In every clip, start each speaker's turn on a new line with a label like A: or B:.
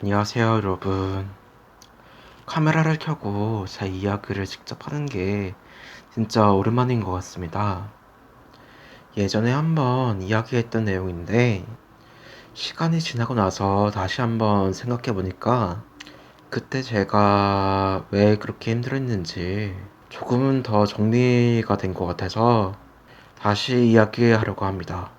A: 안녕하세요, 여러분. 카메라를 켜고 제 이야기를 직접 하는 게 진짜 오랜만인 것 같습니다. 예전에 한번 이야기했던 내용인데, 시간이 지나고 나서 다시 한번 생각해 보니까, 그때 제가 왜 그렇게 힘들었는지 조금은 더 정리가 된 것 같아서 다시 이야기하려고 합니다.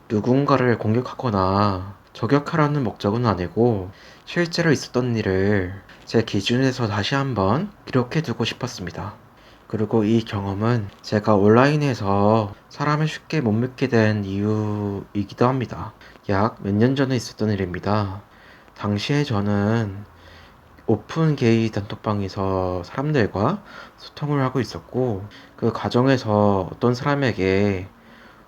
A: 누군가를 공격하거나 저격하라는 목적은 아니고 실제로 있었던 일을 제 기준에서 다시 한번 기록해 두고 싶었습니다. 그리고 이 경험은 제가 온라인에서 사람을 쉽게 못 믿게 된 이유이기도 합니다. 약 몇 년 전에 있었던 일입니다. 당시에 저는 오픈 게이 단톡방에서 사람들과 소통을 하고 있었고, 그 과정에서 어떤 사람에게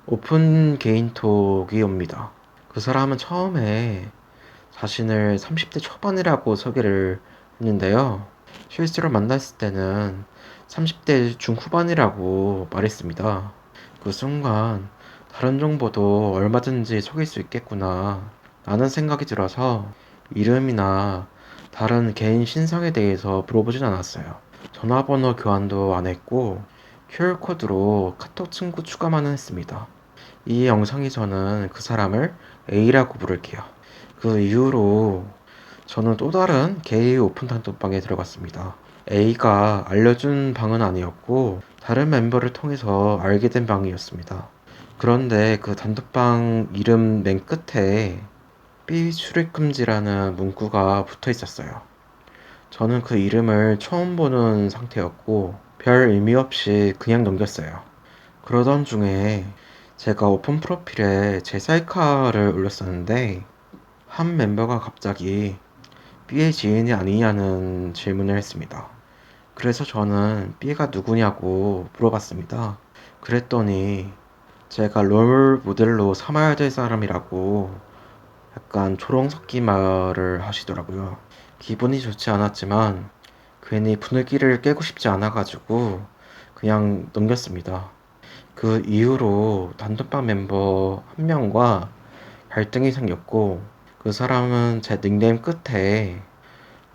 A: 오픈 개인톡이 옵니다. 그 사람은 처음에 자신을 30대 초반이라고 소개를 했는데요. 실제로 만났을 때는 30대 중후반이라고 말했습니다. 그 순간 다른 정보도 얼마든지 속일 수 있겠구나 라는 생각이 들어서 이름이나 다른 개인 신상에 대해서 물어보진 않았어요. 전화번호 교환도 안 했고 QR코드로 카톡 친구 추가만 했습니다. 이 영상에서는 그 사람을 A라고 부를게요. 그 이후로 저는 또 다른 게이 오픈 단톡방에 들어갔습니다. A가 알려준 방은 아니었고 다른 멤버를 통해서 알게 된 방이었습니다. 그런데 그 단톡방 이름 맨 끝에 B 출입 금지라는 문구가 붙어 있었어요. 저는 그 이름을 처음 보는 상태였고 별 의미 없이 그냥 넘겼어요. 그러던 중에 제가 오픈 프로필에 제 셀카를 올렸었는데 한 멤버가 갑자기 B의 지인이 아니냐는 질문을 했습니다. 그래서 저는 B가 누구냐고 물어봤습니다. 그랬더니 제가 롤 모델로 삼아야 될 사람이라고 약간 조롱 섞인 말을 하시더라고요. 기분이 좋지 않았지만 괜히 분위기를 깨고 싶지 않아가지고 그냥 넘겼습니다. 그 이후로 단톡방 멤버 한 명과 갈등이 생겼고 그 사람은 제 닉네임 끝에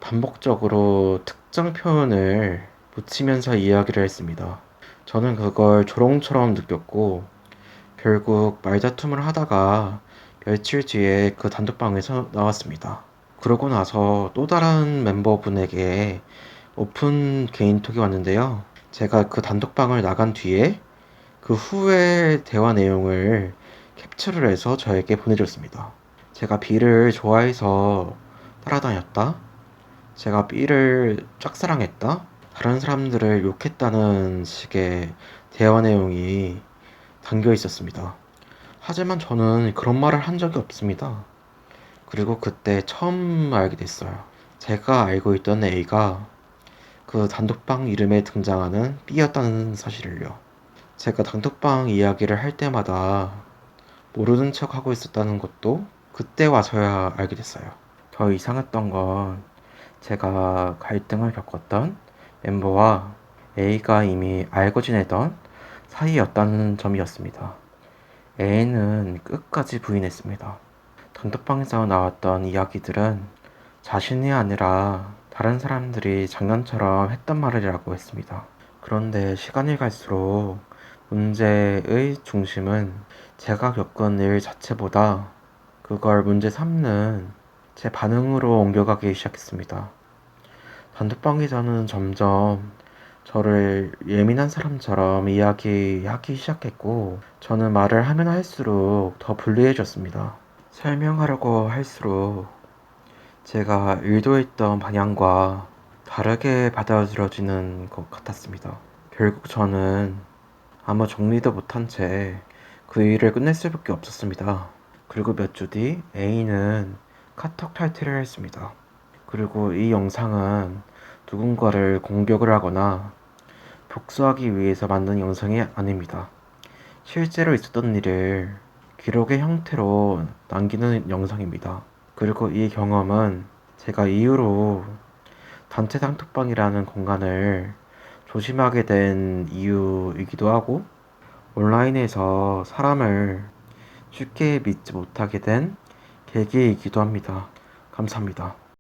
A: 반복적으로 특정 표현을 붙이면서 이야기를 했습니다. 저는 그걸 조롱처럼 느꼈고 결국 말다툼을 하다가 며칠 뒤에 그 단톡방에서 나왔습니다. 그러고 나서 또 다른 멤버분에게 오픈 개인톡이 왔는데요. 제가 그 단톡방을 나간 뒤에 그 후의 대화 내용을 캡처를 해서 저에게 보내줬습니다. 제가 B를 좋아해서 따라다녔다. 제가 B를 짝사랑했다. 다른 사람들을 욕했다는 식의 대화 내용이 담겨 있었습니다. 하지만 저는 그런 말을 한 적이 없습니다. 그리고 그때 처음 알게 됐어요. 제가 알고 있던 A가 그 단톡방 이름에 등장하는 B였다는 사실을요. 제가 단톡방 이야기를 할 때마다 모르는 척 하고 있었다는 것도 그때 와서야 알게 됐어요. 더 이상했던 건 제가 갈등을 겪었던 멤버와 A가 이미 알고 지내던 사이였다는 점이었습니다. A는 끝까지 부인했습니다. 단톡방에서 나왔던 이야기들은 자신이 아니라 다른 사람들이 장난처럼 했던 말이라고 했습니다. 그런데 시간이 갈수록 문제의 중심은 제가 겪은 일 자체보다 그걸 문제 삼는 제 반응으로 옮겨가기 시작했습니다. 단톡방에서는 점점 저를 예민한 사람처럼 이야기하기 시작했고, 저는 말을 하면 할수록 더 불리해졌습니다. 설명하려고 할수록 제가 의도했던 방향과 다르게 받아들여지는 것 같았습니다. 결국 저는 아무 정리도 못한 채 그 일을 끝낼 수밖에 없었습니다. 그리고 몇 주 뒤 A는 카톡 탈퇴를 했습니다. 그리고 이 영상은 누군가를 공격을 하거나 복수하기 위해서 만든 영상이 아닙니다. 실제로 있었던 일을 기록의 형태로 남기는 영상입니다. 그리고 이 경험은 제가 이후로 단체 단톡방이라는 공간을 조심하게 된 이유이기도 하고, 온라인에서 사람을 쉽게 믿지 못하게 된 계기이기도 합니다. 감사합니다.